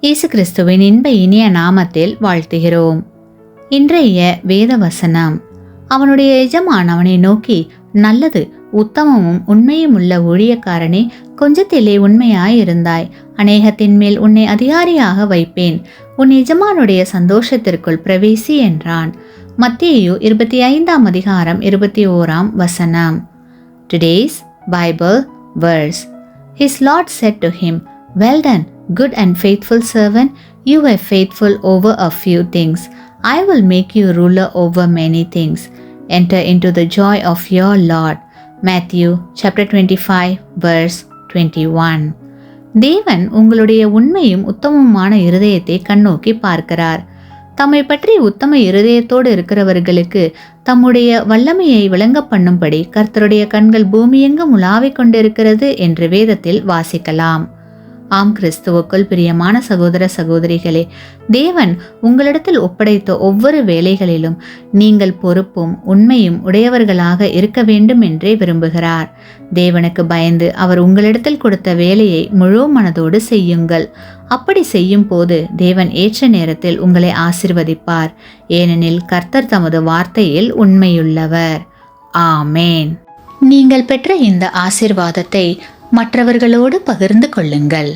இயேசு கிறிஸ்துவின் இன்ப இனிய நாமத்தில் வாழ்த்துகிறோம். இன்றைய வேத வசனம், அவனுடைய எஜமான் அவனை நோக்கி, நல்லது, உத்தமமும் உண்மையும் உள்ள ஊழியக்காரனே, கொஞ்சத்திலே உண்மையாயிருந்தாய், அநேகத்தின் மேல் உன்னை அதிகாரியாக வைப்பேன், உன் எஜமானுடைய சந்தோஷத்திற்குள் பிரவேசி என்றான். மத்தேயு 25ஆம் அதிகாரம் 21ஆம் வசனம். Today's Bible verse. His Lord said to him, Well done, good and faithful servant, you were faithful over a few things. I will make you ruler over many things. Enter into the joy of your Lord. Matthew chapter 25 verse 21. தேவன் உங்களுடைய உண்மையும் உத்தமமான இருதயத்தை கண்ணோக்கி பார்க்கிறார். தம்மை பற்றி உத்தம இருதயத்தோடு இருக்கிறவர்களுக்கு தம்முடைய வல்லமையை விளங்க பண்ணும்படி கர்த்தருடைய கண்கள் பூமியெங்கும் உலாவிக் கொண்டிருக்கிறது என்று வேதத்தில் வாசிக்கலாம். ஆம், கிறிஸ்துவுக்குள் பிரியமான சகோதர சகோதரிகளே, தேவன் உங்களிடத்தில் ஒப்படைத்த ஒவ்வொரு வேலைகளிலும் நீங்கள் பொறுப்பும் உண்மையும் உடையவர்களாக இருக்க வேண்டும் என்றே விரும்புகிறார். தேவனுக்கு பயந்து அவர் உங்களிடத்தில் கொடுத்த வேலையை முழு மனதோடு செய்யுங்கள். அப்படி செய்யும் போது தேவன் ஏற்ற நேரத்தில் உங்களை ஆசீர்வதிப்பார். ஏனெனில் கர்த்தர் தமது வார்த்தையில் உண்மையுள்ளவர். ஆமேன். நீங்கள் பெற்ற இந்த ஆசீர்வாதத்தை மற்றவர்களோடு பகிர்ந்து கொள்ளுங்கள்.